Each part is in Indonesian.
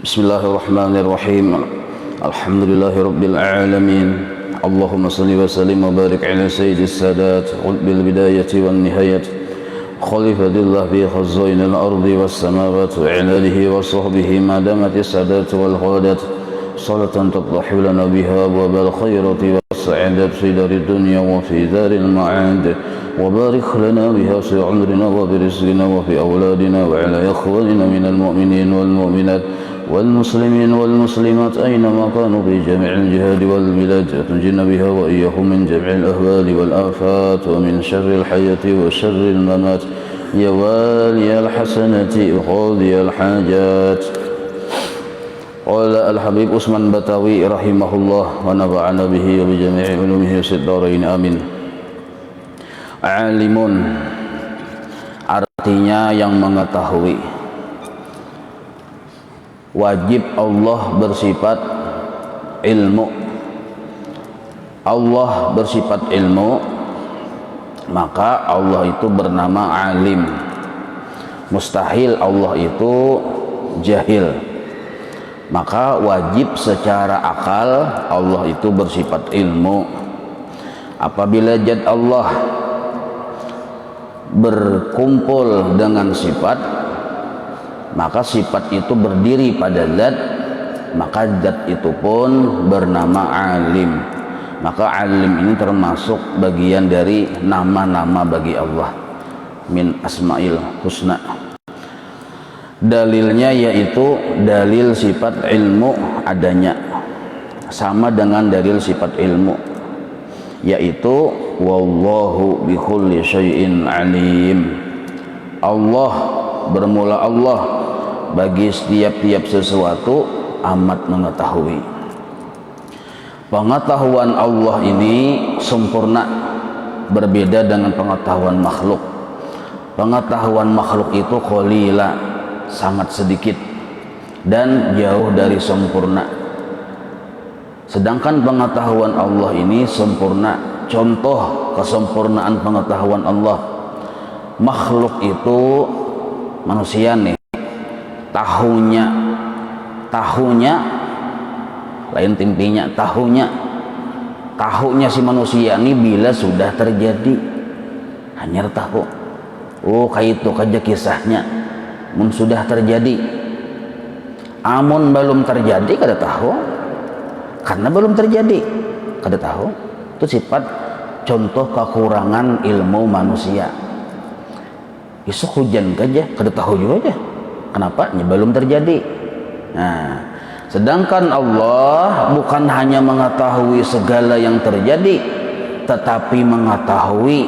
Bismillahirrahmanirrahim. Alhamdulillahirabbil alamin. Allahumma shalli wa sallim wa barik ala sayyidis sadat bil bidayati wan nihayat. Khalifatillah fi khazainil ardi was samawati wa ala alihi wa sahbihi ma damat sadat wal ghadat. Salatan tatlahu lana biha wa bil khairati was sa'adat fi darid dunya wa fi daril ma'ad. وبارك لنا بها في عمرنا وبرزقنا وفي أولادنا وعلى إخواننا من المؤمنين والمؤمنات والمسلمين والمسلمات أينما كانوا في جميع الجهاد والبلاد تنجينا بها وإياهم من جميع الأهوال والآفات ومن شر الحياة وشر الممات يا والي الحسنة وقاضي الحاجات. قال الحبيب عثمان بتاوي رحمه الله ونفعنا به وبجميع علومه في الدارين آمين. Alimun artinya yang mengetahui. Wajib Allah bersifat ilmu. Allah bersifat ilmu, maka Allah itu bernama alim. Mustahil Allah itu jahil. Maka wajib secara akal Allah itu bersifat ilmu. Apabila zat Allah berkumpul dengan sifat, maka sifat itu berdiri pada zat, maka zat itu pun bernama alim. Maka alim ini termasuk bagian dari nama-nama bagi Allah, min asma'il husna. Dalilnya yaitu dalil sifat ilmu adanya, sama dengan dalil sifat ilmu, yaitu wallahu bi kulli syai'in alim. Allah, bermula Allah, bagi setiap-tiap sesuatu amat mengetahui. Pengetahuan Allah ini sempurna, berbeda dengan pengetahuan makhluk. Pengetahuan makhluk itu qalila, sangat sedikit dan jauh dari sempurna. Sedangkan pengetahuan Allah ini sempurna. Contoh kesempurnaan pengetahuan Allah, makhluk itu manusia nih, tahunya lain timpinya, tahunya si manusia ini bila sudah terjadi hanya tahu. Oh kayak itu aja kisahnya, mun sudah terjadi. Amun belum terjadi kada tahu, karena belum terjadi kada tahu. Itu sifat contoh kekurangan ilmu manusia. Besok hujan aja kada tahu juga aja kenapa belum terjadi. Nah, sedangkan Allah bukan hanya mengetahui segala yang terjadi, tetapi mengetahui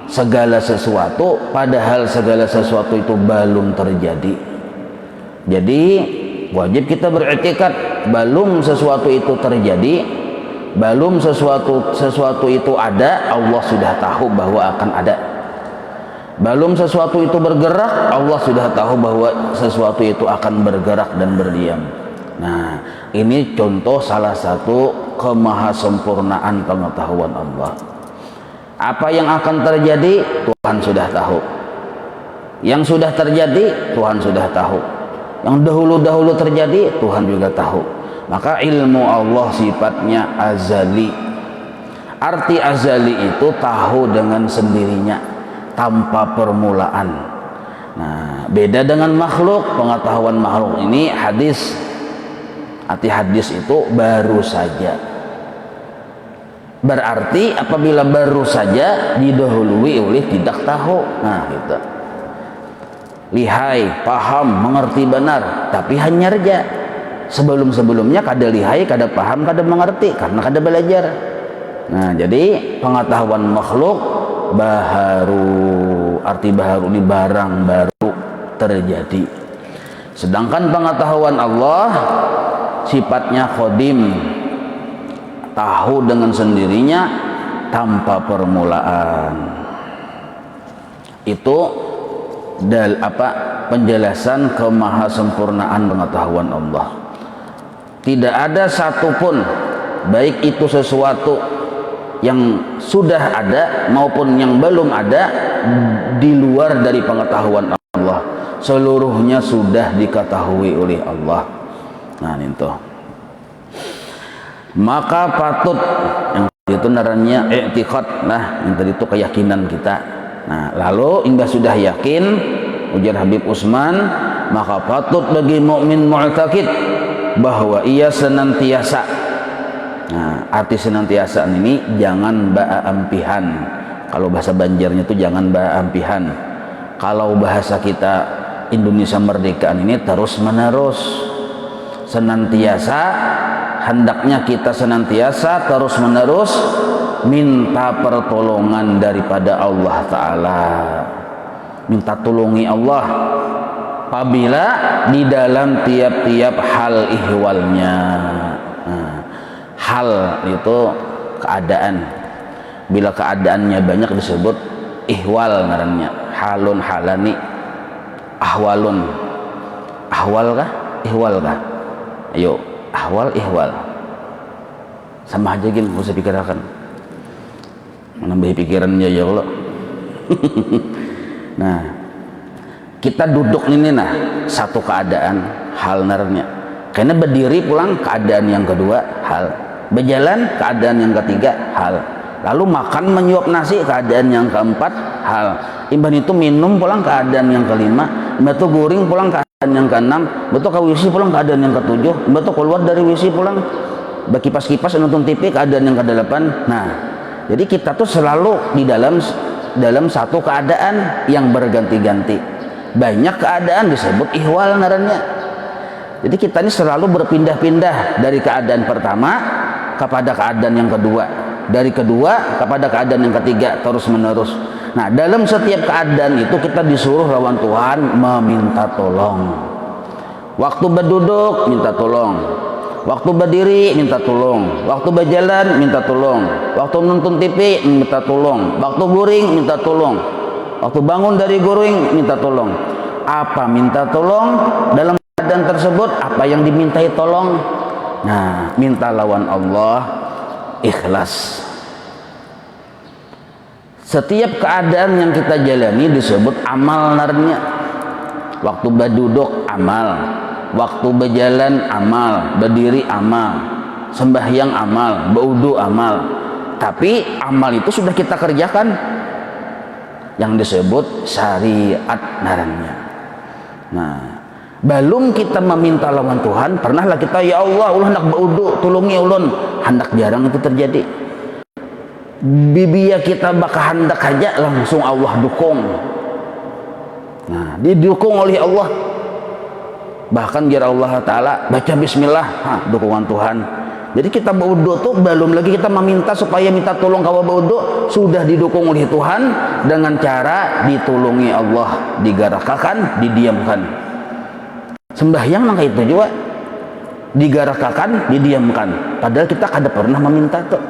segala sesuatu padahal segala sesuatu itu belum terjadi. Jadi wajib kita beriktikad belum sesuatu itu terjadi, belum sesuatu itu ada, Allah sudah tahu bahwa akan ada. Belum sesuatu itu bergerak, Allah sudah tahu bahwa sesuatu itu akan bergerak dan berdiam. Nah, ini contoh salah satu kemahasempurnaan pengetahuan Allah. Apa yang akan terjadi, Tuhan sudah tahu. Yang sudah terjadi, Tuhan sudah tahu. Yang dahulu-dahulu terjadi, Tuhan juga tahu. Maka ilmu Allah sifatnya azali. Arti azali itu tahu dengan sendirinya, tanpa permulaan. Nah, beda dengan makhluk. Pengetahuan makhluk ini hadis. Arti hadis itu baru saja. Berarti apabila baru saja didahului oleh tidak tahu. Nah, gitu. Lihai, paham, mengerti benar, tapi hanya reja. Sebelum-sebelumnya kada lihai, kada paham, kada mengerti karena kada belajar. Nah, jadi pengetahuan makhluk baharu, arti baharu ini barang baru terjadi. Sedangkan pengetahuan Allah sifatnya qadim, tahu dengan sendirinya tanpa permulaan. Itu penjelasan kemahasempurnaan pengetahuan Allah. Tidak ada satupun, baik itu sesuatu yang sudah ada maupun yang belum ada, di luar dari pengetahuan Allah. seluruhnya sudah diketahui oleh Allah. Nah itu maka patut yang itu naranya i'tiqad, nah yang tadi itu keyakinan kita. Nah lalu imbas sudah yakin, ujar Habib Utsman, maka patut bagi mukmin mu'taqid bahwa ia senantiasa, nah arti senantiasa ini jangan baampihan. Kalau bahasa Banjarnya itu jangan baampihan. Kalau bahasa kita Indonesia merdekaan ini terus menerus, senantiasa, hendaknya kita senantiasa terus menerus minta pertolongan daripada Allah Ta'ala, minta tolongi Allah apabila di dalam tiap-tiap hal ihwalnya. Nah, hal itu keadaan, bila keadaannya banyak disebut ihwal ngarannya, halun halani ahwalun. Ahwal kah ihwal kah? Ayo, ahwal ihwal sama aja gini, gak usah pikirkan, menambah pikirannya ya Allah. Nah kita duduk ini nah satu keadaan hal narnya, karena berdiri pulang keadaan yang kedua hal, berjalan keadaan yang ketiga hal, lalu makan menyuap nasi keadaan yang keempat hal, imban itu minum pulang keadaan yang kelima, betul goreng pulang keadaan yang keenam, betul ke WC pulang keadaan yang ketujuh, betul keluar dari WC pulang berkipas-kipas nonton TV keadaan yang kedelapan. Nah jadi kita tuh selalu di dalam satu keadaan yang berganti-ganti, banyak keadaan disebut ihwal ngarannya. Jadi kita ini selalu berpindah-pindah dari keadaan pertama kepada keadaan yang kedua, dari kedua kepada keadaan yang ketiga, terus menerus. Nah dalam setiap keadaan itu kita disuruh lawan Tuhan meminta tolong. Waktu berduduk minta tolong, waktu berdiri minta tolong, waktu berjalan minta tolong, waktu nonton TV minta tolong, waktu guring minta tolong, waktu bangun dari guring minta tolong. Apa minta tolong dalam keadaan tersebut, apa yang dimintai tolong? Nah minta lawan Allah ikhlas. Setiap keadaan yang kita jalani disebut amal narnya. Waktu berduduk amal, waktu berjalan amal, berdiri amal, sembahyang amal, berwudu amal. Tapi amal itu sudah kita kerjakan, yang disebut syariat naranya. Nah belum kita meminta lawan Tuhan, pernahlah kita ya Allah hendak berwudu tolongi ulun, hendak jarang itu terjadi. Bibia kita bakal hendak aja langsung Allah dukung. Nah didukung oleh Allah, bahkan kira Allah Ta'ala baca bismillah, dukungan Tuhan. Jadi kita berwudu tuh belum lagi kita meminta supaya minta tolong kalau berwudu, sudah didukung oleh Tuhan dengan cara ditolongi Allah, digarakakan, didiamkan. Sembahyang nangka itu juga digarakakan, didiamkan, padahal kita kada pernah meminta tuh.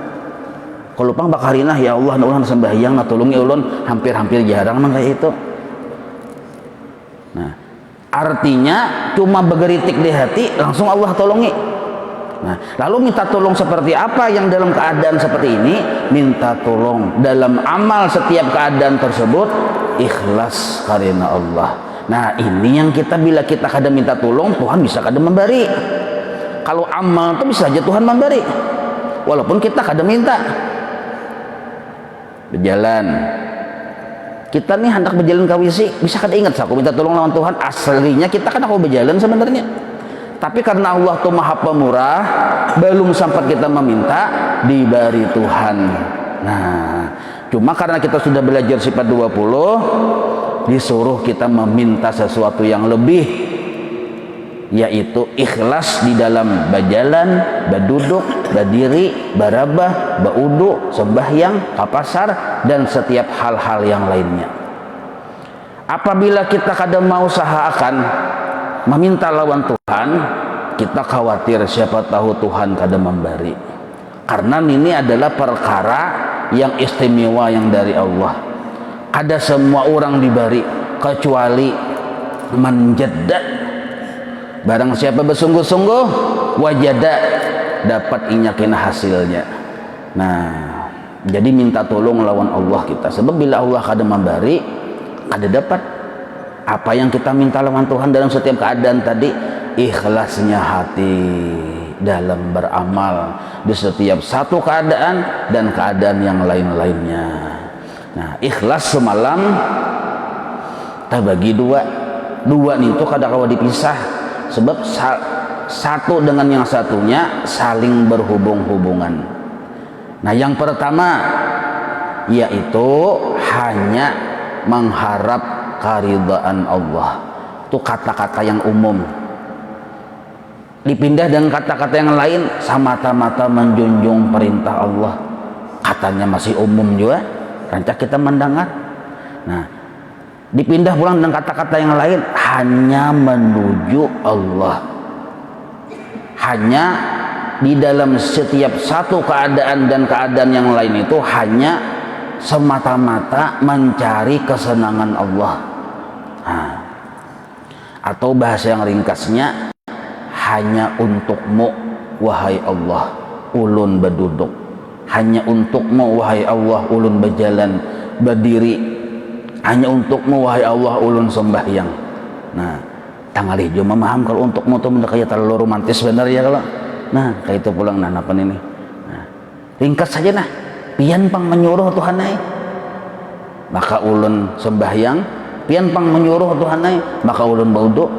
Kalau pang bakarinah ya Allah ulang sembahyang nah tolongi ulun, hampir-hampir jarang nangka itu. Nah artinya cuma bergeritik di hati langsung Allah tolongi. Nah lalu minta tolong seperti apa yang dalam keadaan seperti ini? Minta tolong dalam amal setiap keadaan tersebut ikhlas karena Allah. Nah ini yang kita, bila kita kada minta tolong Tuhan bisa kada memberi. Kalau amal itu bisa aja Tuhan memberi walaupun kita kada minta. Berjalan, kita nih hendak berjalan ke WC, bisa kada ingat aku minta tolong lawan Tuhan, aslinya kita kan aku berjalan sebenarnya, tapi karena Allah tuh maha pemurah, belum sempat kita meminta, diberi Tuhan. Nah cuma karena kita sudah belajar sifat 20, disuruh kita meminta sesuatu yang lebih, yaitu ikhlas di dalam berjalan, berduduk, berdiri, berabah, berwudu, sembahyang, ke pasar, dan setiap hal-hal yang lainnya. Apabila kita kadang mau usahakan meminta lawan Tuhan, kita khawatir siapa tahu Tuhan kadang memberi, karena ini adalah perkara yang istimewa yang dari Allah. Kada semua orang diberi, kecuali manjadda. Barang siapa bersungguh-sungguh, wajada, dapat inyakin hasilnya. Nah jadi minta tolong lawan Allah kita, sebab bila Allah kada memberi kada dapat. Apa yang kita minta lawan Tuhan dalam setiap keadaan tadi, ikhlasnya hati dalam beramal di setiap satu keadaan dan keadaan yang lain-lainnya. Nah, ikhlas semalam kita bagi dua nih itu kadang-kadang dipisah sebab satu dengan yang satunya saling berhubung-hubungan. Nah, yang pertama yaitu hanya mengharap keridhaan Allah. Itu kata-kata yang umum. Dipindah dengan kata-kata yang lain, semata-mata menjunjung perintah Allah. Katanya masih umum juga, rancak kita mendengar. Nah, dipindah pulang dengan kata-kata yang lain, hanya menuju Allah. Hanya di dalam setiap satu keadaan dan keadaan yang lain itu hanya semata-mata mencari kesenangan Allah. Nah, atau bahasa yang ringkasnya, hanya untukmu wahai Allah ulun berduduk, hanya untukmu wahai Allah ulun berjalan berdiri, hanya untukmu wahai Allah ulun sembahyang. Nah, tanggalih juga memaham kalau untukmu itu kayak terlalu romantis benar ya kalau. Nah, kayak itu pulang nah apa ini. Nah, ringkas saja nah. Pian pang menyuruh Tuhan ai, maka ulun sembahyang. Pian pang menyuruh Tuhan ai, maka ulun bauduk.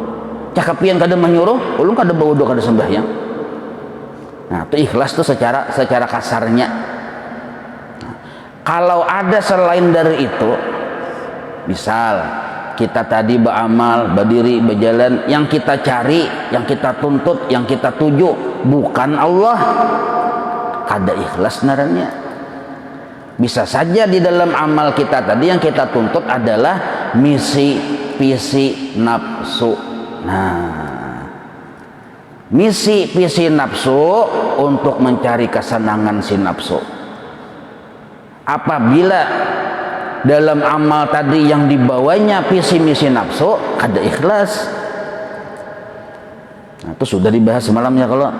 Cakap pian kada menyuruh, ulun kada bauduk kada sembahyang. Nah, itu ikhlas tuh secara kasarnya. Nah, kalau ada selain dari itu, misal kita tadi beramal, berdiri, berjalan, yang kita cari, yang kita tuntut, yang kita tuju bukan Allah, kada ikhlas naranya. Bisa saja di dalam amal kita tadi yang kita tuntut adalah misi visi nafsu. Nah, misi visi nafsu untuk mencari kesenangan si nafsu. Apabila dalam amal tadi yang dibawanya visi misi nafsu, kada ikhlas. Nah, itu sudah dibahas semalam ya kalau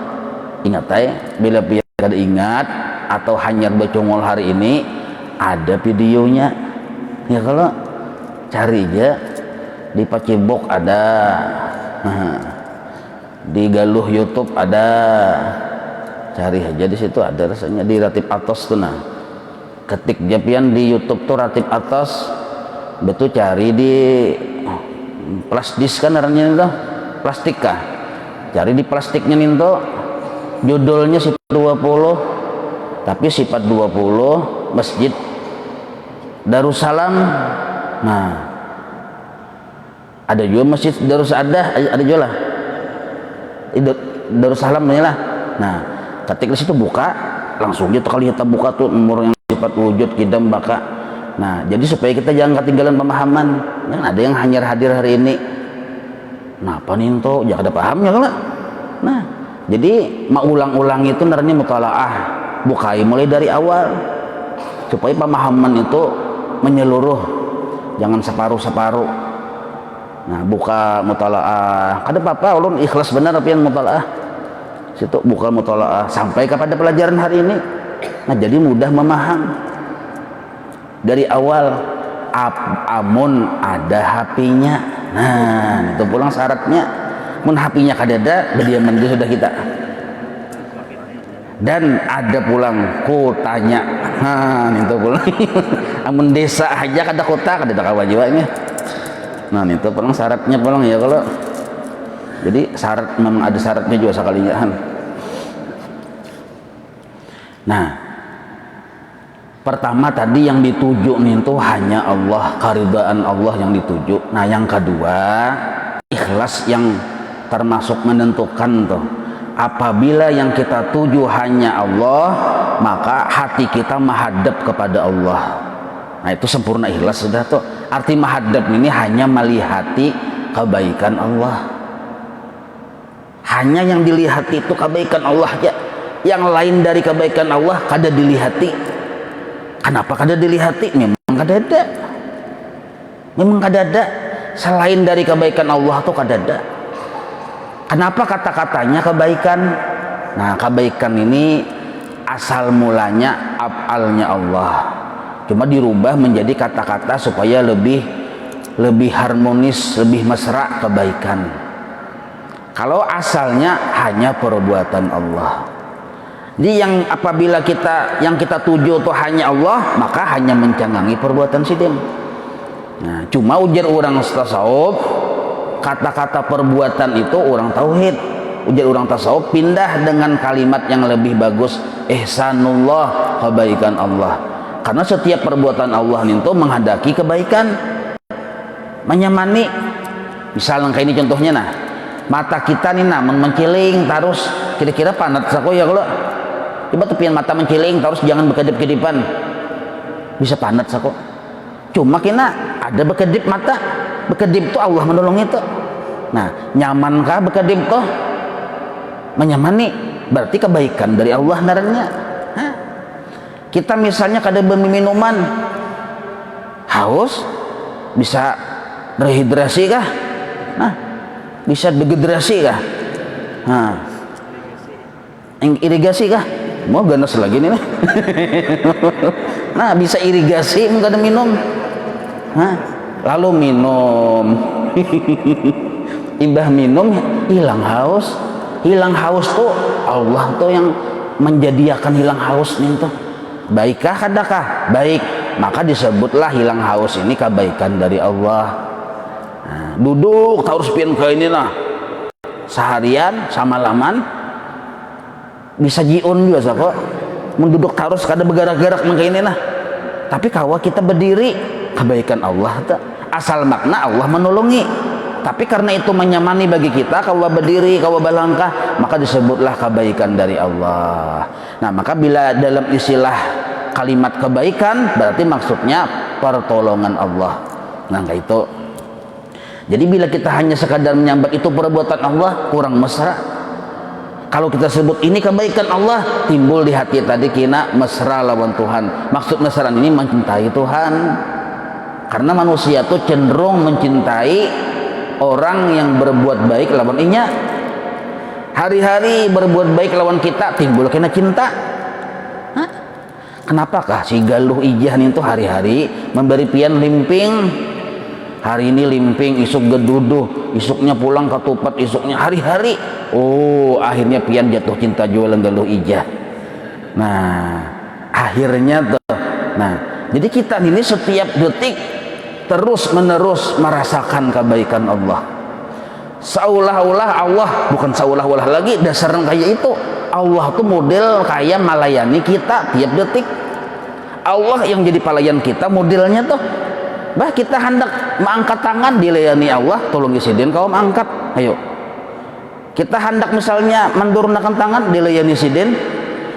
ingat ya, bila kada ingat atau hanya bercongol hari ini, ada videonya ya kalau cari aja di Pacibok ada, di Galuh YouTube ada, cari aja di situ ada rasanya di Ratib Atos tuh. Nah, ketik japian di YouTube tuh Ratib Atos, betul cari di plastis kan namanya itu plastik kah, cari di plastiknya nih tuh judulnya sifat 20, tapi sifat 20 Masjid Darussalam. Nah, ada juga Masjid Darussalam, ada juga lah Darussalam lah. Nah, ketika di situ buka langsung aja kali kita buka tuh nomor yang sifat wujud kidam baka. Nah, jadi supaya kita jangan ketinggalan pemahaman. Yang ada yang hanya hadir hari ini, nah apa nih tuh jangan ada pahamnya kalau. Nah, jadi mau ulang-ulang itu naranya mutalaah, bukai mulai dari awal supaya pemahaman itu menyeluruh, jangan separuh-separuh. Nah, buka mutalaah kada apa-apa, ulun ikhlas benar tapi yang mutalaah situ buka mutalaah sampai kepada pelajaran hari ini. Nah, jadi mudah memaham dari awal. Amun ada HP-nya, nah itu pulang syaratnya mun HP-nya kadada berdiaman dia sudah kita. Dan ada pulang kotanya, nah itu pulang amun desa aja kada kota kada kawajibannya. Nah itu pulang syaratnya pulang ya kalau jadi syarat memang ada syaratnya juga sekalinya. Nah, pertama tadi yang dituju nih itu hanya Allah, keridhaan Allah yang dituju. Nah, yang kedua ikhlas yang termasuk menentukan tuh. Apabila yang kita tuju hanya Allah, maka hati kita menghadap kepada Allah. Nah, itu sempurna ikhlas sudah tuh. Arti menghadap ini hanya melihati kebaikan Allah. Hanya yang dilihati itu kebaikan Allah aja. Yang lain dari kebaikan Allah kada dilihati. Kenapa kada dilihati? Memang kada ada. Memang kada ada. Selain dari kebaikan Allah tuh kada ada. Kenapa kata-katanya kebaikan? Nah, kebaikan ini asal mulanya af'alnya Allah. Cuma dirubah menjadi kata-kata supaya lebih lebih harmonis, lebih mesra kebaikan. Kalau asalnya hanya perbuatan Allah. Jadi apabila yang kita tuju itu hanya Allah, maka hanya mencangangi perbuatan sidin. Nah, cuma ujar orang tasawuf, kata-kata perbuatan itu orang tauhid. Ujar orang tasawuf pindah dengan kalimat yang lebih bagus, ihsanullah, kebaikan Allah. Karena setiap perbuatan Allah itu menghadaki kebaikan, menyamani. Misalnya kayak ini contohnya, nah, mata kita nih namun menciling terus, kira-kira panat sako ya kalau coba tepian mata menciling terus, jangan berkedip-kedipan, bisa panat sako. Cuma kena ada berkedip mata, berkedip tuh Allah menolong itu. Nah, nyamankah berkedip tuh? Menyamani, berarti kebaikan dari Allah naranya. Kita misalnya kada minuman, haus, bisa rehidrasi kah? Nah, bisa dehidrasi kah? Nah, irigasi kah? Mau ganas lagi nih. Nah, bisa irigasi enggak ada minum. Nah, lalu minum. Imbah minum hilang haus. Hilang haus tuh Allah tuh yang menjadikan hilang haus nih tuh. Baikkah kadakah? Baik. Maka disebutlah hilang haus ini kebaikan dari Allah. Nah, duduk harus pian ke ini lah. Seharian sama laman bisa jiun juga kok. Menduduk terus kada bergerak-gerak mengke ini lah. Tapi kalau kita berdiri, kebaikan Allah tuh. Asal makna Allah menolongi. Tapi karena itu menyamani bagi kita, kalau berdiri, kalau balangkah, maka disebutlah kebaikan dari Allah. Nah, maka bila dalam istilah kalimat kebaikan, berarti maksudnya pertolongan Allah. Nah, kayak itu. Jadi bila kita hanya sekadar menyambat itu perbuatan Allah, kurang mesra. Kalau kita sebut ini kebaikan Allah, timbul di hati tadi kina mesra lawan Tuhan. Maksud mesra ini mencintai Tuhan. Karena manusia itu cenderung mencintai orang yang berbuat baik lawan inya. Hari-hari berbuat baik lawan kita, timbul kena cinta. Hah? Kenapakah si galuh ijah itu hari-hari memberi pian limping? Hari ini limping, isuk geduduh, isuknya pulang ke tupat, isuknya hari-hari. Oh, akhirnya pian jatuh cinta jualan galuh ijah. Nah, akhirnya tuh. Nah, jadi kita ini setiap detik terus menerus merasakan kebaikan Allah. Seolah-olah Allah, bukan seolah-olah lagi, dasarnya kayak itu. Allah tuh model kayak melayani kita tiap detik. Allah yang jadi pelayan kita modelnya tuh. Bah kita hendak mengangkat tangan dilayani Allah, tolong sidin kau angkat. Ayo. Kita hendak misalnya mendurunkan tangan dilayani sidin.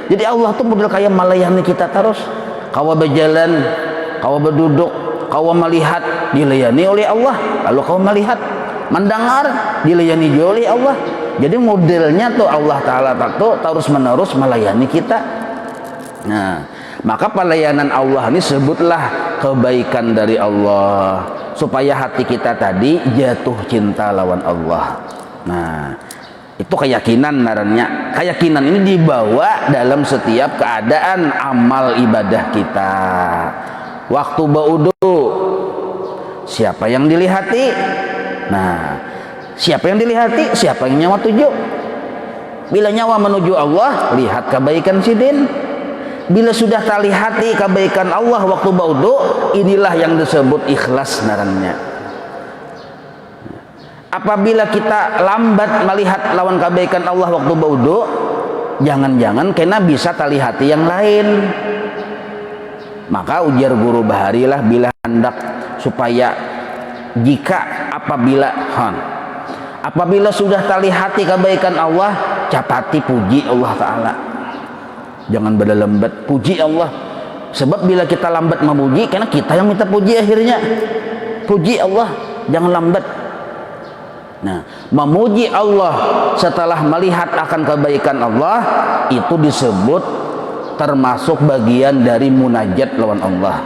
Jadi Allah tuh model kayak melayani kita terus. Kau berjalan, kau berduduk, kau melihat dilayani oleh Allah. Lalu kau melihat, mendengar dilayani juga oleh Allah. Jadi modelnya tuh Allah Ta'ala tuh terus menerus melayani kita. Nah, maka pelayanan Allah ini sebutlah kebaikan dari Allah, supaya hati kita tadi jatuh cinta lawan Allah. Nah, itu keyakinan naranya. Keyakinan ini dibawa dalam setiap keadaan amal ibadah kita. Waktu baudu, siapa yang dilihati? Nah, siapa yang dilihati? Siapa yang nyawa tuju? Bila nyawa menuju Allah, lihat kebaikan sidin. Bila sudah terlihati kebaikan Allah waktu baudu, inilah yang disebut ikhlas narannya. Apabila kita lambat melihat lawan kebaikan Allah waktu baudu, jangan-jangan kena bisa terlihati yang lain. Maka ujar guru Bahari lah, bila hendak supaya jika apabila sudah terlihati kebaikan Allah, capati puji Allah Ta'ala. Jangan berlambat, puji Allah. Sebab bila kita lambat memuji, karena kita yang minta puji akhirnya. Puji Allah, jangan lambat. Nah, memuji Allah setelah melihat akan kebaikan Allah, itu disebut termasuk bagian dari munajat lawan Allah.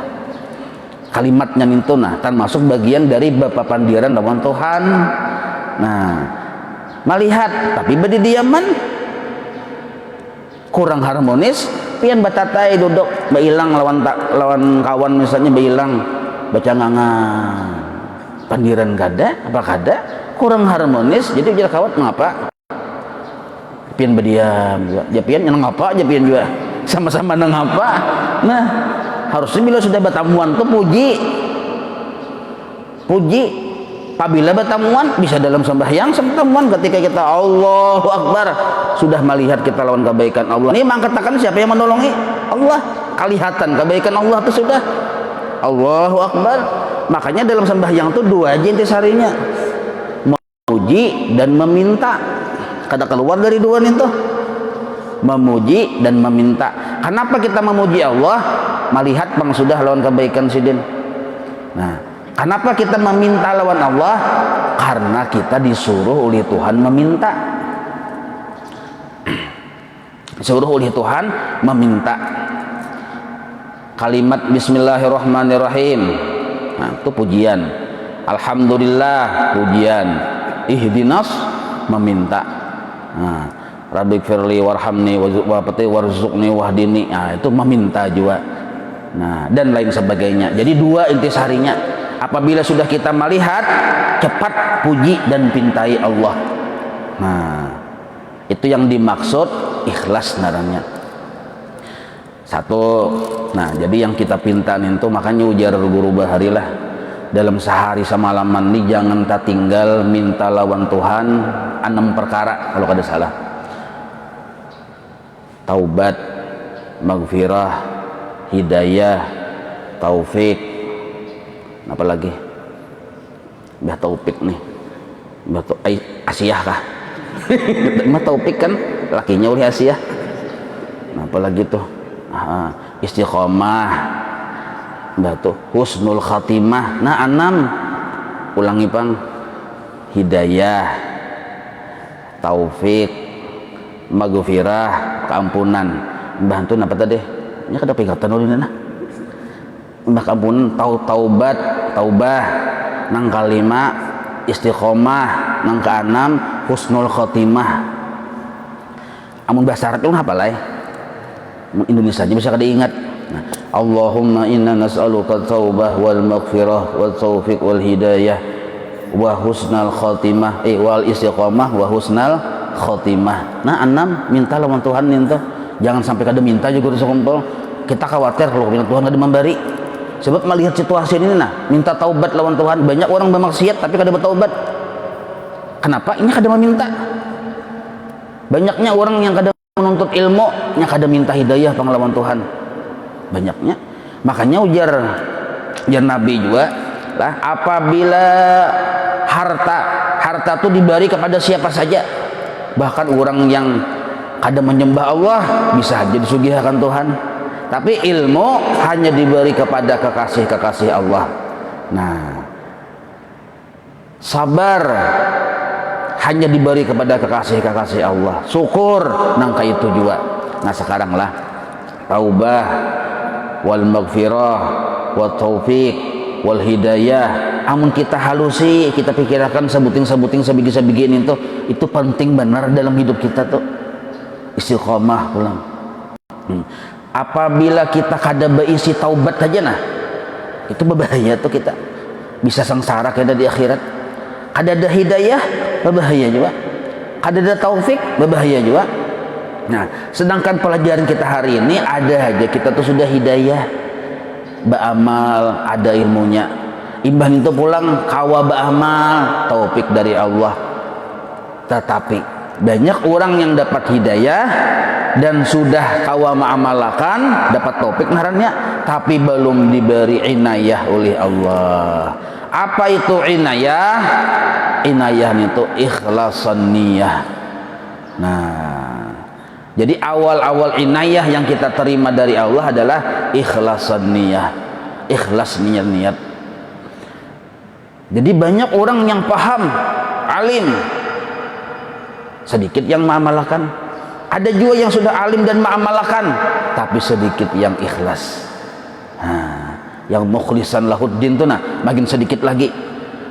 Kalimatnya itu nah termasuk bagian dari bapa pandiran lawan Tuhan. Nah, melihat tapi berdiaman kurang harmonis, pian batatai duduk beilang lawan kawan misalnya beilang baca ngangan. pandiran kada apa kada kurang harmonis, jadi ujar kawat mengapa pian berdiam juga japian yang ngapa japian juga sama-sama ngapa. Nah harusnya bila sudah bertamuan tuh puji apabila bertamuan bisa dalam sembahyang sembahyang ketika kita Allahu Akbar sudah melihat kita lawan kebaikan Allah. Ini mengatakan siapa yang menolongi? Allah. Kelihatan kebaikan Allah itu sudah Allahu Akbar. Makanya dalam sembahyang itu dua aja intisarinya, memuji dan meminta. Kada keluar dari dua itu, memuji dan meminta. Kenapa kita memuji Allah? Melihat bang sudah lawan kebaikan sidin. Nah, kenapa kita meminta lawan Allah? Karena kita disuruh oleh Tuhan meminta. Disuruh oleh Tuhan meminta. Kalimat Bismillahirrahmanirrahim, nah, itu pujian. Alhamdulillah pujian. Ihdinas meminta. Nah, Rabbighfirli warhamni warzuqni wahdini, nah, itu meminta juga. Nah, dan lain sebagainya. Jadi dua intisarinya. Apabila sudah kita melihat, cepat puji dan pintai Allah. Nah, itu yang dimaksud ikhlas narangnya. Satu. Nah, jadi yang kita pintain itu makanya ujar guru bahari lah. Dalam sehari semalaman ini jangan tak tinggal minta lawan Tuhan 6 perkara kalau kada salah. Taubat, maghfirah, hidayah, taufik, apa lagi? Mbah taufik nih. Mbah Asiyah kah? Mbah taufik kan lakinya oleh Asiyah. Nah, apa lagi tuh? Istiqomah, batu husnul khatimah. Nah 6 ulangi pang, hidayah, taufik, maghfirah, keampunan. Bantu apa tadi? Ini kada pegatan ulin nah. Mbah keampunan, taubat, taubah. Nang kalima istiqomah, nang keenam husnul khatimah. Amun bahasa Arab itu apa lah? Indonesia aja bisa kada ingat. Nah, Allahumma inna nas'aluka taubah wal maghfirah wal taufiq wal hidayah wa husnal khatimah wal istiqamah wa husnal khatimah. Nah 6 minta lawan Tuhan itu. Jangan sampai kada minta juga terus kumpul. Kita khawatir kalau minta Tuhan kada memberi. Sebab melihat situasi ini nah, minta taubat lawan Tuhan. Banyak orang bermaksiat tapi kada bertaubat. Kenapa? Ini kada meminta. Banyaknya orang yang kada menuntut ilmu, yang kada minta hidayah panglawan Tuhan. Banyaknya. Makanya ujar Nabi juga lah, apabila harta itu diberi kepada siapa saja, bahkan orang yang kada menyembah Allah bisa saja disugihakan Tuhan, tapi ilmu hanya diberi kepada kekasih-kekasih Allah. Nah, sabar hanya diberi kepada kekasih-kekasih Allah. Syukur nangka itu juga. Nah sekarang lah taubah wal maghfirah wa taufiq wal hidayah. Amun kita halusi, kita pikirkan sebuting sebigi-sebigi itu penting benar dalam hidup kita tuh. Istiqomah pulang. Apabila kita kada berisi taubat aja nah, itu berbahaya tuh kita. Bisa sengsara kada di akhirat. Kada ada hidayah, berbahaya juga. Kada ada taufik, berbahaya juga. Nah, sedangkan pelajaran kita hari ini ada aja kita tuh sudah hidayah, beramal, ada ilmunya. Imbang itu pulang kawa beramal, taufik dari Allah. Tetapi banyak orang yang dapat hidayah dan sudah kawa ma'amalakan, dapat taufik ngarannya, tapi belum diberi inayah oleh Allah. Apa itu inayah? Inayah itu ikhlasan niyah. Nah, jadi awal-awal inayah yang kita terima dari Allah adalah ikhlasan niyah, ikhlas niat-niat. Jadi banyak orang yang paham, alim, sedikit yang mengamalkan. Ada juga yang sudah alim dan mengamalkan, tapi sedikit yang ikhlas. Nah, yang mukhlisan lahuddin itu nah makin sedikit lagi.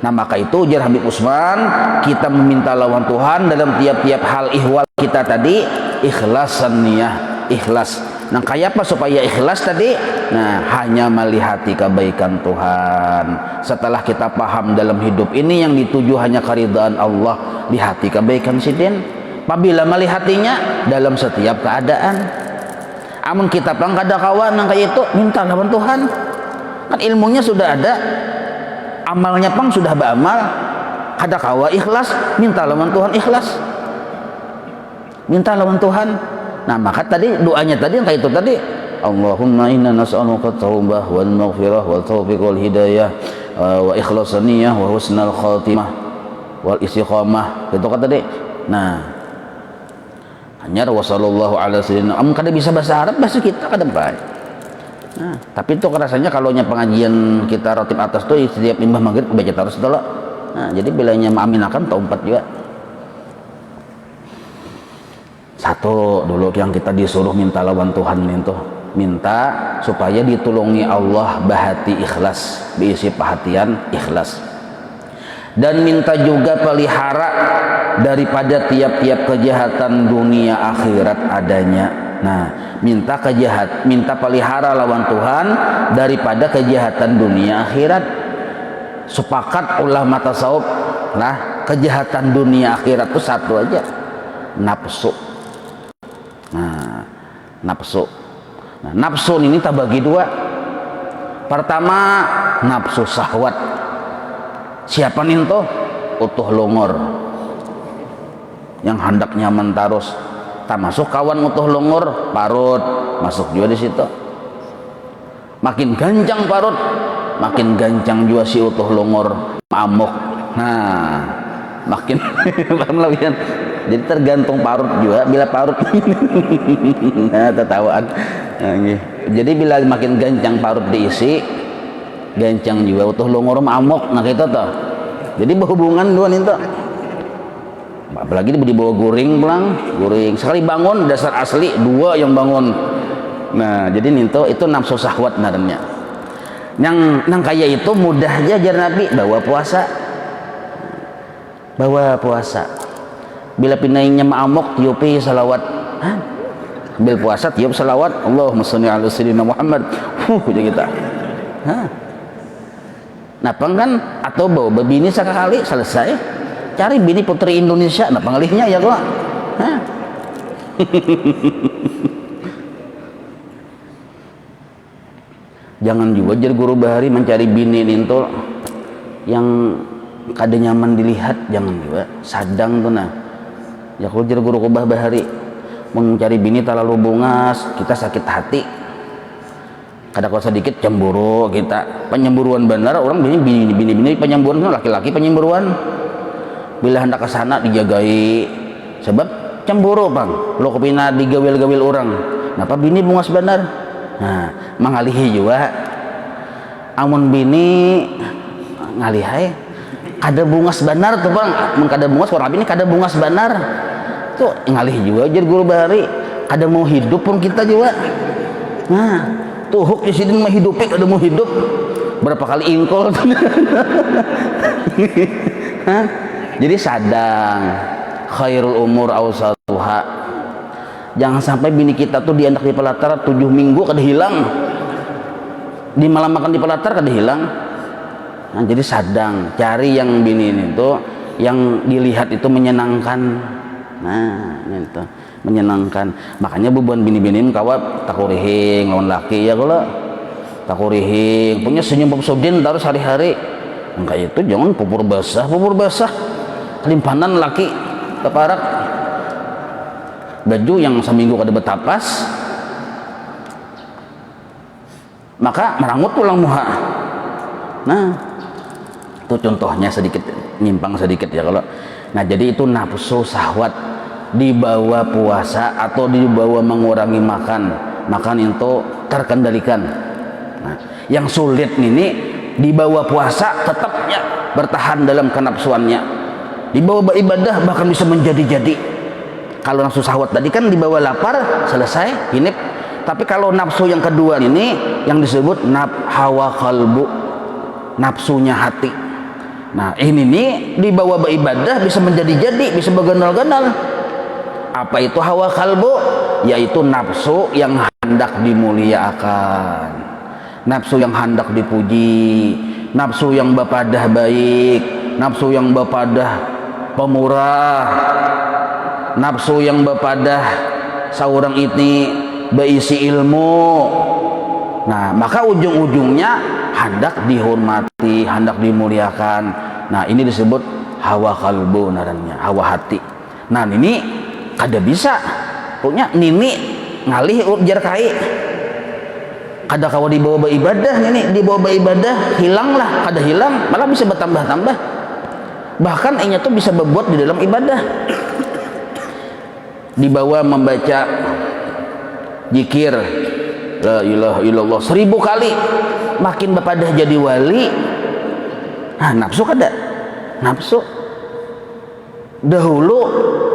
Nah maka itu ujar Habib Usman, kita meminta lawan Tuhan dalam tiap-tiap hal ihwal kita tadi ikhlasan niyah, ikhlas Nah, kayak apa supaya ikhlas tadi? Nah, hanya melihati kebaikan Tuhan. Setelah kita paham dalam hidup ini yang dituju hanya keridhaan Allah, lihati kebaikan sidin. Apabila melihatinya dalam setiap keadaan. Amun kita pang kada kawan nang kayak itu, minta lawan Tuhan. Kan ilmunya sudah ada, amalnya pang sudah beramal, kada kawa ikhlas, minta lawan Tuhan ikhlas. Minta lawan Tuhan. Nah, maka tadi doanya tadi yang kayak itu tadi, Allahumma inna nas'aluka taubah wal maghfirah wal taufiq wal hidayah wa ikhlasan niyah wa husnal khatimah wal istiqamah. Itu kata tadi. Nah, hanya wasallallahu ala sayyidina. Kada bisa bahasa Arab, bahasa kita kada baik. Nah, tapi itu rasanya kalau nya pengajian kita rotib atas tuh setiap imam maghrib baca terus dulu. Nah, jadi bilanya mengaminakan tahun 4 juga. Satu dulu yang kita disuruh minta lawan Tuhan itu, minta supaya ditulungi Allah bahati ikhlas, diisi perhatian ikhlas, dan minta juga pelihara daripada tiap-tiap kejahatan dunia akhirat adanya. Nah, minta pelihara lawan Tuhan daripada kejahatan dunia akhirat. Sepakat ulama tasawuf lah, kejahatan dunia akhirat itu satu aja, nafsu. Nah, nafsu. Nah, nafsu ini terbagi dua. Pertama, nafsu syahwat. Siapa nih tuh? Utuh longor. Yang hendak nyaman terus. Tak masuk kawan utuh longor, parut masuk juga di situ. Makin gancang parut, makin gancang juga si utuh longor, amok. Nah, makin paham. Jadi tergantung parut juga, bila parut nah tertawaan. Nah, jadi bila makin gancang parut diisi, gancang juga utuh longor amok. Nah gitu toh. Jadi berhubungan dua itu. Apalagi dibawa guring pulang, guring sekali bangun dasar asli dua yang bangun. Nah, jadi itu nafsu syahwat namanya. Yang kayak itu mudah aja jar Nabi bawa puasa. Bawa puasa. Bila pinainya ma'amok tiupi salawat. Hah? Bil puasa tiup salawat, Allahumma sholli ala sayyidina Muhammad. Kita. Hah? Napa kan atau bawa bini sekali selesai. Cari bini putri Indonesia, nah pengalihnya ya kok. Hah? Jangan juga jadi guru bahari mencari bini itu yang kada nyaman dilihat, jangan juga. Sadang tuh nah. Ya kalau jadi guru kubah bahari mencari bini terlalu bungas, kita sakit hati. Kada kuasa sedikit cemburu kita. Penyemburuan benar orang bini penyemburuan laki-laki penyemburuan. Bila hendak ke sana dijagai sebab cemburu bang. Lo kepina digawil-gawil orang. Napa bini bungas benar? Nah, mengalihi juga. Amun bini ngalihai kada bungas benar tuh bang. Kada bungas orang bini kada bungas benar. Tuh ngalih juga jadi guru bahari. Kada mau hidup pun kita juga. Nah, tuhuk di sini mah hidupi kada mau hidup. Berapa kali ingkol. Hah? Jadi sadang khairul umur awsatuha. Jangan sampai bini kita tuh dianak di pelatar 7 minggu kada hilang. Di malam makan di pelatar kada hilang. Nah, jadi sadang cari yang bini ini tuh yang dilihat itu menyenangkan. Nah, itu menyenangkan. Makanya bebuan bini-bini kawat takurihing lawan laki ya kalau takurihing punya senyum pepsodin terus hari-hari. Enggak itu jangan pupur basah limpanan laki keparak baju yang seminggu kada betapas maka merangut pulang muha. Nah, itu contohnya sedikit nyimpang sedikit ya kalau. Nah, jadi itu nafsu syahwat dibawa puasa atau dibawa mengurangi makan itu terkendalikan. Nah, yang sulit ini dibawa puasa tetapnya bertahan dalam kenafsuannya. Dibawa beribadah bahkan bisa menjadi-jadi. Kalau nafsu syahwat tadi kan dibawa lapar selesai hinip. Tapi kalau nafsu yang kedua ini yang disebut hawa kalbu, nafsunya hati. Nah, ini nih dibawa beribadah bisa menjadi-jadi, bisa berganal-ganal. Apa itu hawa kalbu? Yaitu nafsu yang hendak dimuliakan, nafsu yang hendak dipuji, nafsu yang bepadah baik, nafsu yang bepadah pemurah, nafsu yang bepadah seorang ini berisi ilmu. Nah, maka ujung-ujungnya hendak dihormati, hendak dimuliakan. Nah, ini disebut hawa kalbu narannya, hawa hati. Nah, ini kada bisa punya nini ngalih ujar kai. Kada kawa dibawa beribadah nini, dibawa beribadah hilanglah, kada hilang, malah bisa bertambah-tambah. Bahkan inya tuh bisa berbuat di dalam ibadah. Dibawa membaca zikir la ilaha illallah 1000 kali, makin bepadah jadi wali. Nah, nafsu kada, nafsu dahulu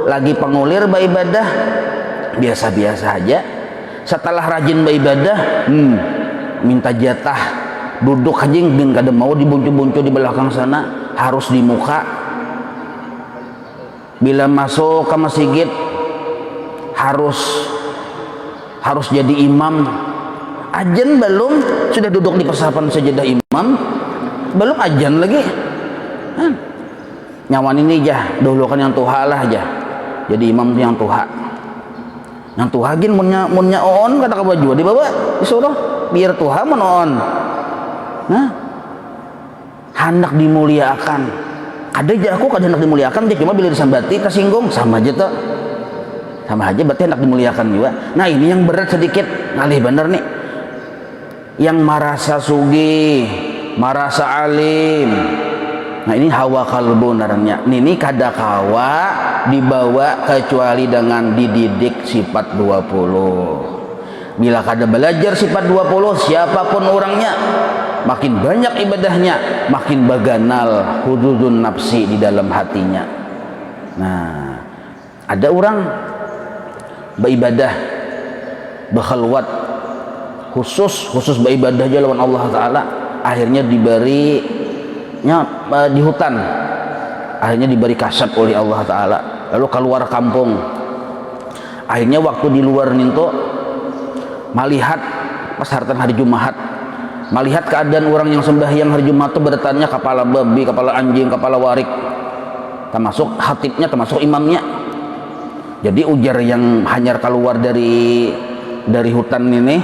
lagi pengulir beribadah biasa-biasa aja, setelah rajin beribadah minta jatah duduk aja, bin kada mau dibuncu-buncu di belakang sana, harus di muka. Bila masuk ke masjid harus jadi imam. Ajan belum sudah duduk di persapan sajadah imam, belum ajan lagi. Nyawan ini jah, dahulu kan yang tuha lah aja. Jadi imam itu yang tuha. Yang tuha gin munnya on kata kabaju dibawa disuruh biar tuha on. Nah, hendak dimuliakan. Ada aja aku kada hendak dimuliakan, dia cuma bila disambati tersinggung sama aja tuh. Sama aja berarti hendak dimuliakan juga. Nah, ini yang berat sedikit, ngalih bener nih. Yang merasa sugih, merasa alim. Nah, ini hawa kalbu narannya. Ini kada kawa dibawa kecuali dengan dididik sifat 20. Bila kada belajar sifat 20, siapapun orangnya, makin banyak ibadahnya, makin baganal hududun nafsi di dalam hatinya. Nah, ada orang beribadah berkhalwat khusus beribadah aja lawan Allah Ta'ala, akhirnya diberinya di hutan, akhirnya diberi kasat oleh Allah Ta'ala, lalu keluar kampung. Akhirnya waktu di luar ninto melihat pas hartan hari Jumat, melihat keadaan orang yang sembahyang hari Jumat itu bertanya kepala babi, kepala anjing, kepala warik, termasuk khatibnya, termasuk imamnya. Jadi ujar yang hanyar keluar dari hutan ini,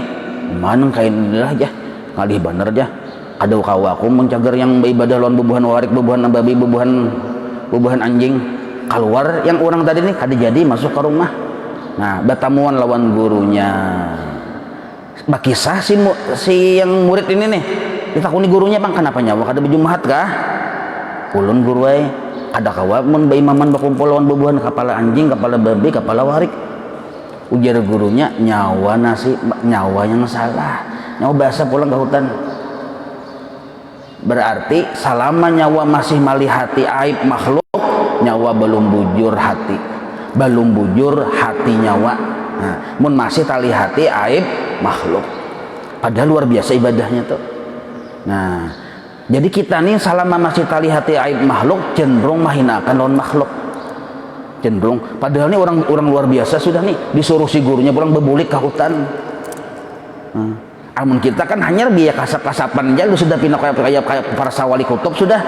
mana kain inilah aja ngalih bener aja. Ada kawa aku mencagar yang beribadah lawan bubuhan warik, bubuhan babi, bubuhan anjing, keluar yang orang tadi nih kada jadi masuk ke rumah. Nah, bertamuan lawan gurunya. Bakisah si yang murid ini nih ditakuni gurunya, bang kenapa nyawa kada berjumahat kah? Ulun guru ay ada kawa mun beimaman bakumpul lawan bubuhan kepala anjing, kepala babi, kepala warik. Ujar gurunya, nyawa yang salah, nyawa bahasa pulang ke hutan. Berarti selama nyawa masih malihati aib makhluk, nyawa belum bujur hati, belum bujur hati nyawa. Nah, mun masih tali hati aib makhluk, padahal luar biasa ibadahnya tuh. Nah, jadi kita nih selama masih tali hati aib makhluk, cenderung mahinakan lawan makhluk, cenderung. Padahal nih orang luar biasa sudah nih disuruh si gurunya pulang bebulik ke hutan. Amun kita kan hanya biaya kasap-kasapan aja, lu sudah pindah kayak para sawali kutub sudah.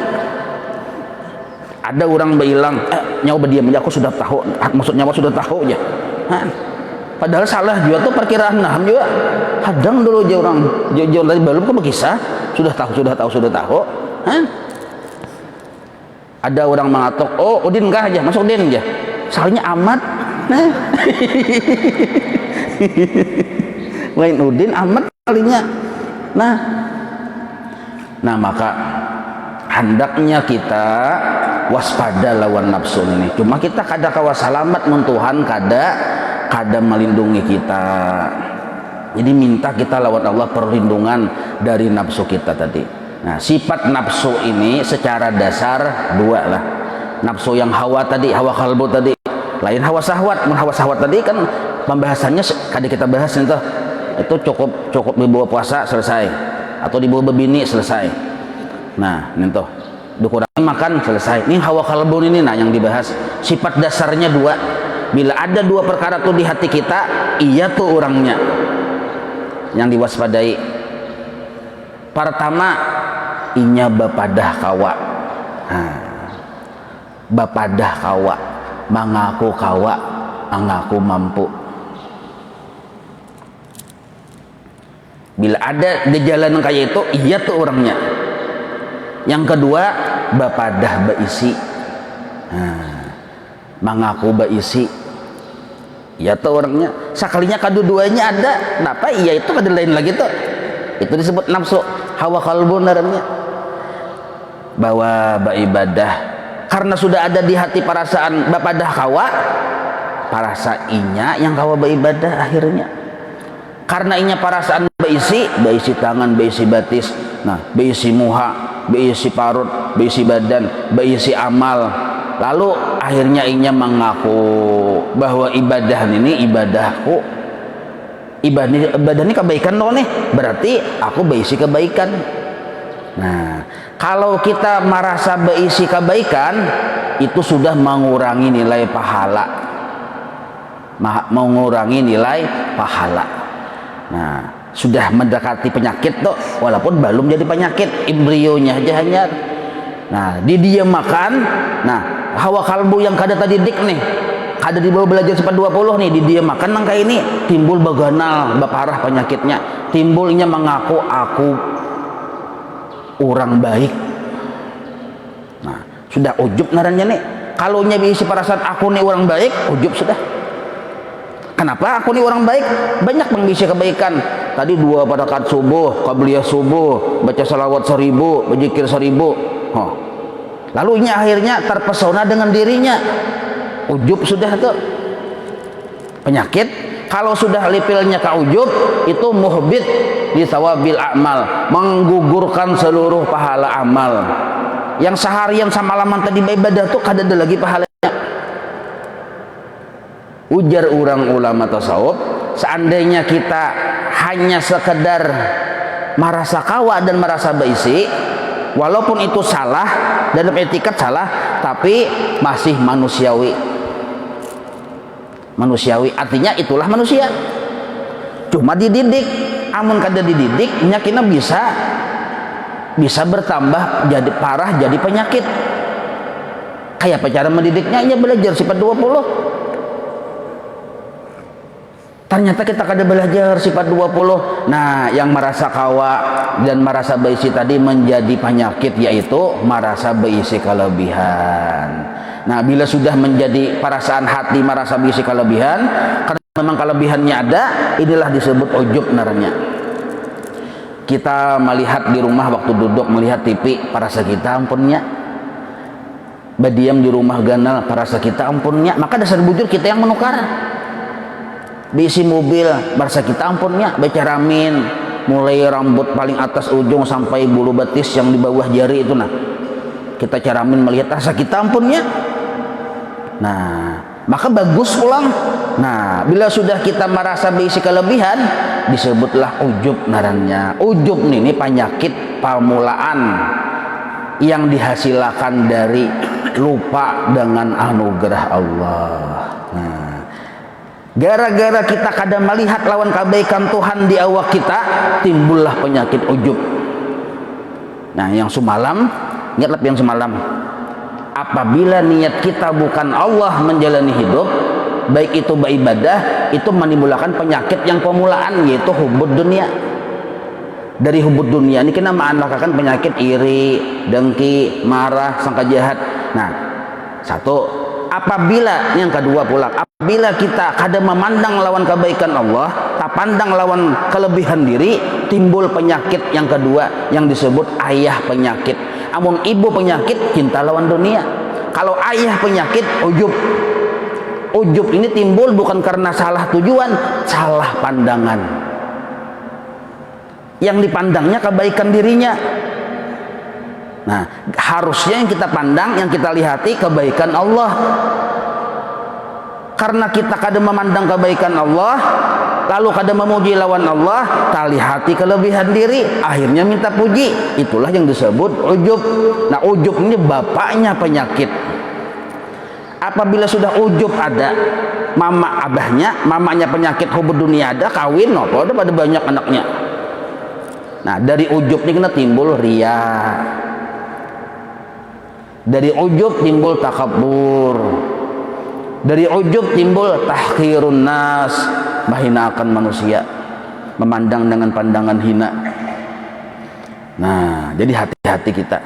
Ada orang bilang, nyawa berdiam aja, aku sudah tahu, maksudnya sudah tahu aja. Padahal salah juga tuh perkiraan naham juga. Hadang dulu aja orang jauh dari belum ke berkisah, sudah tahu. Ada orang mengatok, oh Udin kah aja, masuk Udin aja. Soalnya amat. Lain Udin amat kalinya. Nah maka hendaknya kita waspada lawan nafsu ini. Cuma kita kada kawa salamat mun Tuhan kada melindungi kita. Jadi minta kita lawan Allah perlindungan dari nafsu kita tadi. Nah, sifat nafsu ini secara dasar dua lah. Nafsu yang hawa tadi, hawa kalbu tadi, lain hawa syahwat. Mun hawa syahwat tadi kan pembahasannya kada kita bahas itu cukup dibawa puasa selesai, atau dibawa bebini selesai. Nah, itu dikurangi makan selesai. Ini hawa kalbu ini nah yang dibahas. Sifat dasarnya dua. Bila ada dua perkara tuh di hati kita, iya tuh orangnya. yang diwaspadai. Pertama, inya bapadah kawa. Bapadah kawa, mengaku kawa, mengaku mampu. Bila ada di jalan kayak itu, iya tuh orangnya. Yang kedua, bapadah baisi. Mengaku baisi, iya tuh orangnya. Sekalinya kedua-duanya ada, kenapa? Iya itu ada lain lagi tuh. Itu disebut nafsu, hawa kalbu namanya. Bahwa beribadah karena sudah ada di hati perasaan bapadah kawa, parasa inya yang kawa beribadah akhirnya. Karena inya perasaan baisi tangan, baisi batis, nah baisi muha, baisi parut, baisi badan, baisi amal. Lalu akhirnya inya mengaku bahwa ibadah ini ibadahku, ibadah ini kebaikan loh nih, berarti aku baisi kebaikan. Nah, kalau kita merasa berisi kebaikan, itu sudah mengurangi nilai pahala, mengurangi nilai pahala. Nah, sudah mendekati penyakit tuh, walaupun belum jadi penyakit, embrionya aja hanya. Nah, didiamakan. Nah, hawa kalbu yang kada tadi dik nih, kada dibawa belajar sifat 20 nih, didiamakan nangka ini timbul baganal, baparah penyakitnya, timbulnya mengaku aku orang baik. Nah, sudah ujub narannya nih. Kalau nya isi perasaan aku nih orang baik, ujub sudah. Kenapa aku nih orang baik? Banyak mengisi kebaikan. Tadi 2 rakaat subuh, qabliyah subuh, baca salawat 1000, berzikir 1000. Lalu nya akhirnya terpesona dengan dirinya. Ujub sudah tuh. Penyakit kalau sudah lipilnya ke ujub, itu muhbit di thawabil a'mal, menggugurkan seluruh pahala amal. Yang seharian samalaman tadi ibadah tuh kada ada lagi pahalanya. Ujar orang ulama tasawuf, seandainya kita hanya sekedar merasa kawa dan merasa baisi, walaupun itu salah, dalam etikat salah, tapi masih manusiawi. Manusiawi artinya itulah manusia, cuma dididik. Amun kada dididik, nyakina bisa bertambah jadi parah, jadi penyakit. Kayak apa cara mendidiknya? Ya belajar sifat 20. Ternyata kita kada belajar sifat 20. Nah, yang merasa kawa dan merasa baisi tadi menjadi penyakit, yaitu merasa baisi kelebihan. Nah, bila sudah menjadi perasaan hati merasa baisi kelebihan, karena memang kelebihannya ada, inilah disebut ujub naranya. Kita melihat di rumah waktu duduk melihat TV, parasa kita ampunnya. Badiam di rumah ganal, parasa kita ampunnya. Maka dasar bujur kita yang menukar. Diisi mobil, parasa kita ampunnya. Baca ramin, mulai rambut paling atas ujung sampai bulu betis yang di bawah jari itu, nah kita caramin melihat rasa kita ampunnya. Nah, maka bagus pulang. Nah, bila sudah kita merasa berisi kelebihan, disebutlah ujub narannya. Ujub ini penyakit permulaan yang dihasilkan dari lupa dengan anugerah Allah. Nah, gara-gara kita kadang melihat lawan kebaikan Tuhan di awak kita, timbullah penyakit ujub. Nah, yang semalam, ingatlah yang semalam, apabila niat kita bukan Allah menjalani hidup, baik itu beribadah, itu menimbulkan penyakit yang permulaan, yaitu hubud dunia. Dari hubud dunia ini kita mengakibatkan penyakit iri, dengki, marah, sangka jahat. Nah, satu, apabila yang kedua pula, apabila kita kadang memandang lawan kebaikan Allah, tak pandang lawan kelebihan diri, timbul penyakit yang kedua yang disebut ayah penyakit. Amun ibu penyakit, cinta lawan dunia. Kalau ayah penyakit, ujub. Ujub ini timbul bukan karena salah tujuan, salah pandangan. Yang dipandangnya kebaikan dirinya. Nah, harusnya yang kita pandang, yang kita lihati kebaikan Allah. Karena kita kadang memandang kebaikan Allah, lalu kadang memuji lawan Allah, tak lihati kelebihan diri, akhirnya minta puji. Itulah yang disebut ujub. Nah, ujub ini bapaknya penyakit. Apabila sudah ujub ada, mamanya penyakit hubud dunia ada, kawin apa ada pada banyak anaknya. Nah, dari ujub ini kena timbul ria. Dari ujub timbul takabur. Dari ujub timbul tahqirun nas, menghinakan manusia, memandang dengan pandangan hina. Nah, jadi hati-hati kita.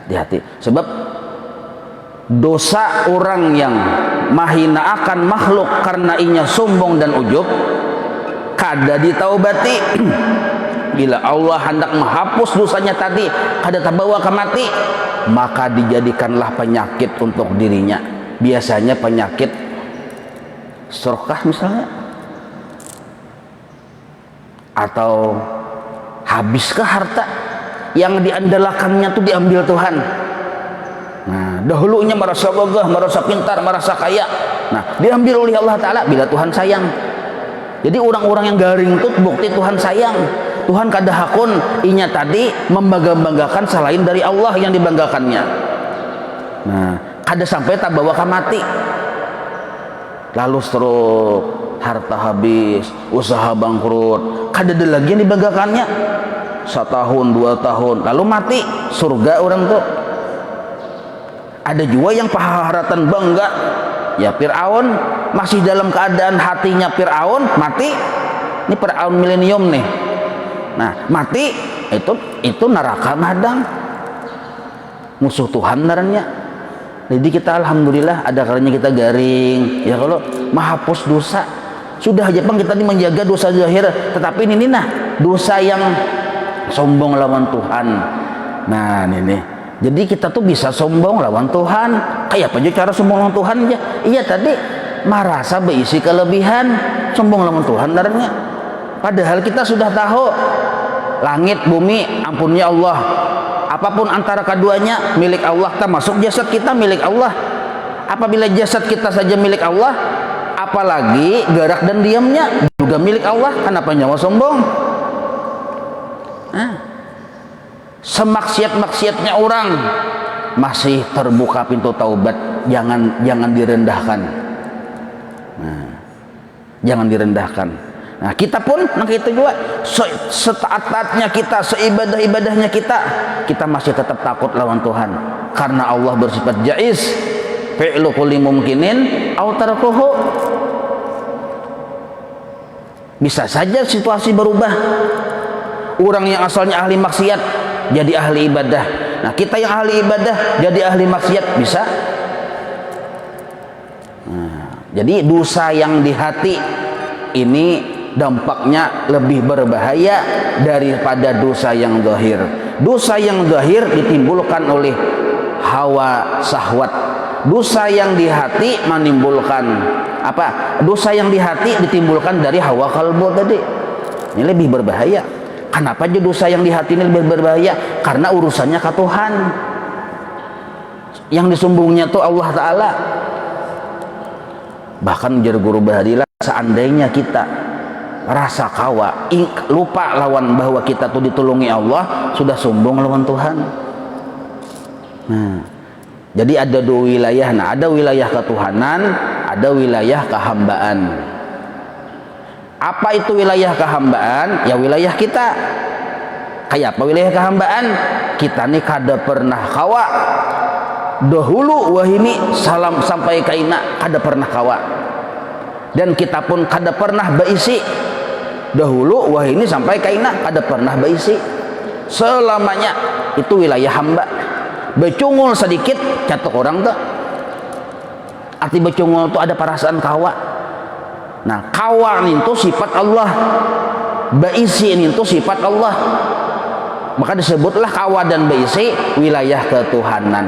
Hati-hati. Sebab dosa orang yang mahina akan makhluk karena inya sombong dan ujub kada ditaubati. Bila Allah hendak menghapus dosanya tadi, kada terbawa ke mati, maka dijadikanlah penyakit untuk dirinya. Biasanya penyakit surkah misalnya, atau habiskah harta yang diandalkannya tuh diambil Tuhan. Nah, dahulunya merasa gagah, merasa pintar, merasa kaya. Nah, diambil oleh Allah Ta'ala bila Tuhan sayang. Jadi orang-orang yang garing itu bukti Tuhan sayang. Tuhan kada hakun inya tadi membangga-banggakan selain dari Allah yang dibanggakannya. Nah, kada sampai tak bawa ke mati. Lalu stroke, harta habis, usaha bangkrut, kada ada lagi yang dibanggakannya. 1 tahun, 2 tahun, lalu mati, surga orang tuh. Ada juga yang paharatan bangga, ya Fir'aun masih dalam keadaan hatinya Fir'aun, mati. Ini Fir'aun milenium nih. Nah, mati itu neraka madang, musuh Tuhan naranya. Jadi kita alhamdulillah ada kalanya kita garing ya, kalau menghapus dosa sudah aja bang, kita ini menjaga dosa zahir, tetapi ini nah dosa yang sombong lawan Tuhan. Nah ini jadi kita tuh bisa sombong lawan Tuhan. Kayak apa aja cara sombong lawan Tuhan aja? Iya tadi merasa berisi kelebihan, sombong lawan Tuhan naranya. Padahal kita sudah tahu langit bumi ampunnya Allah, apapun antara keduanya milik Allah, termasuk jasad kita milik Allah. Apabila jasad kita saja milik Allah, apalagi gerak dan diamnya juga milik Allah, kenapa nyawa sombong? Nah, semaksiat-maksiatnya orang masih terbuka pintu taubat, jangan direndahkan. Nah, jangan direndahkan. Nah, kita pun itu juga setaat-taatnya kita, seibadah-ibadahnya kita masih tetap takut lawan Tuhan, karena Allah bersifat jaiz, fi'lu kulli mumkinin aw tarkuhu. Bisa saja situasi berubah. Orang yang asalnya ahli maksiat jadi ahli ibadah. Nah, kita yang ahli ibadah jadi ahli maksiat, bisa. Nah, jadi dosa yang di hati ini dampaknya lebih berbahaya daripada dosa yang zahir. Dosa yang zahir ditimbulkan oleh hawa syahwat. Dosa yang di hati menimbulkan apa? Dosa yang di hati ditimbulkan dari hawa kalbu tadi. Ini lebih berbahaya. Kenapa aja dosa yang di hati ini lebih berbahaya? Karena urusannya ke Tuhan. Yang disumbungnya tuh Allah Ta'ala. Bahkan jar guru bahadilah, seandainya kita rasa kawa, lupa lawan bahwa kita tuh ditolongi Allah, sudah sombong lawan Tuhan. Nah, jadi ada dua wilayah. Nah, ada wilayah ketuhanan, ada wilayah kehambaan. Apa itu wilayah kehambaan? Ya wilayah kita. Kayak apa wilayah kehambaan? Kita nih kada pernah kawa dahulu wahini salam sampai kaina, kada pernah kawa. Dan kita pun kada pernah berisi dahulu wahini sampai kaina, kada pernah berisi. Selamanya itu wilayah hamba. Becungul sedikit catok orang tuh. Arti becungul itu ada perasaan kawa. Nah, kawa itu sifat Allah, baisi itu sifat Allah. Maka disebutlah kawa dan baisi wilayah ketuhanan.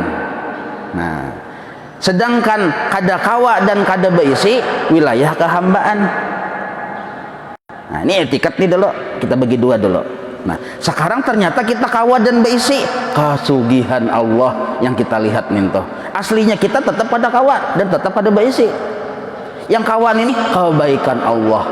Nah, sedangkan kada kawa dan kada baisi wilayah kehambaan. Nah, ini etiket nih dulu, kita bagi dua dulu. Nah, sekarang ternyata kita kawa dan baisi, kasugihan Allah yang kita lihat nih tuh. Aslinya kita tetap pada kawa dan tetap pada baisi. Yang kawan ini kebaikan Allah,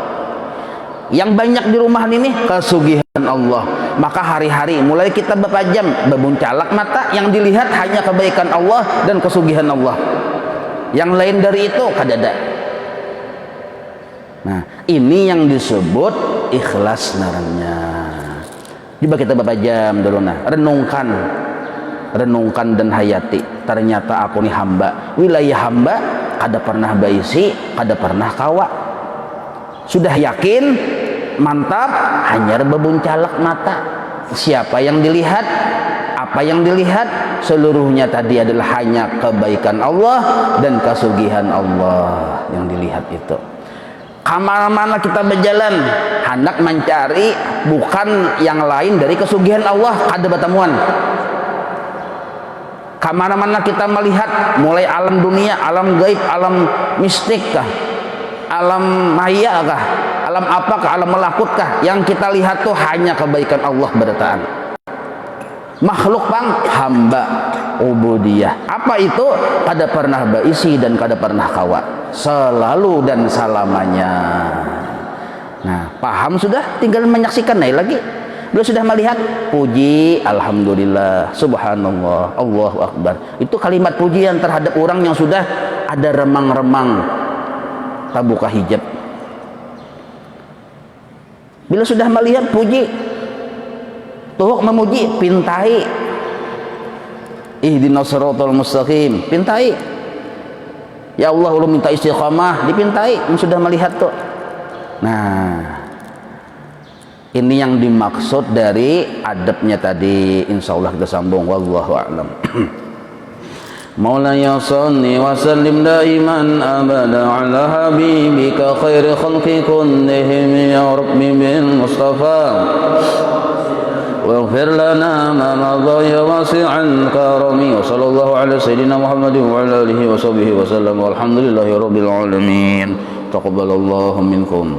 yang banyak di rumah ini kesugihan Allah. Maka hari-hari mulai kita berpajam, berbuncalak mata, yang dilihat hanya kebaikan Allah dan kesugihan Allah. yang lain dari itu kadada. Nah ini yang disebut ikhlas narangnya. Coba kita beberapa jam dulu nah renungkan dan hayati. Ternyata aku nih hamba, wilayah hamba kada pernah baisi, kada pernah kawa. Sudah yakin, mantap, hanya bebuncalak mata. Siapa yang dilihat? Apa yang dilihat? Seluruhnya tadi adalah hanya kebaikan Allah dan kesugihan Allah yang dilihat itu. Kemana-mana kita berjalan, hendak mencari bukan yang lain dari kesugihan Allah, kada batamuan. Kemana-mana kita melihat, mulai alam dunia, alam gaib, alam mistik kah, alam maya kah, alam apakah, alam melakut kah, yang kita lihat tuh hanya kebaikan Allah berataan. Makhluk bang, hamba, ubudiyah. Apa itu? Kada pernah baisi dan kada pernah kawa, selalu dan selamanya. Nah paham sudah, tinggal menyaksikan naik lagi. Beliau sudah melihat, puji, alhamdulillah, subhanallah, Allahu akbar. Itu kalimat pujian terhadap orang yang sudah ada remang-remang tak buka hijab. Bila sudah melihat, puji, tuhuk memuji, pintai, ihdinas siratal mustaqim, pintai, ya Allah lu minta istiqamah, dipintai. Sudah melihat tuh. Nah ini yang dimaksud dari adabnya tadi. Insyaallah kita sambung. Wallahu a'lam. Maulaya salli wa sallim daiman abada ala habibika khairi khalqi kullihim ya rabbi bil mustafa waghfir lana ma madha ya wasi'al karami. Wa sallallahu ala sayyidina Muhammadin wa ala alihi wa sahbihi wa sallam walhamdulillahi rabbil alamin. Taqabbalallahu minkum.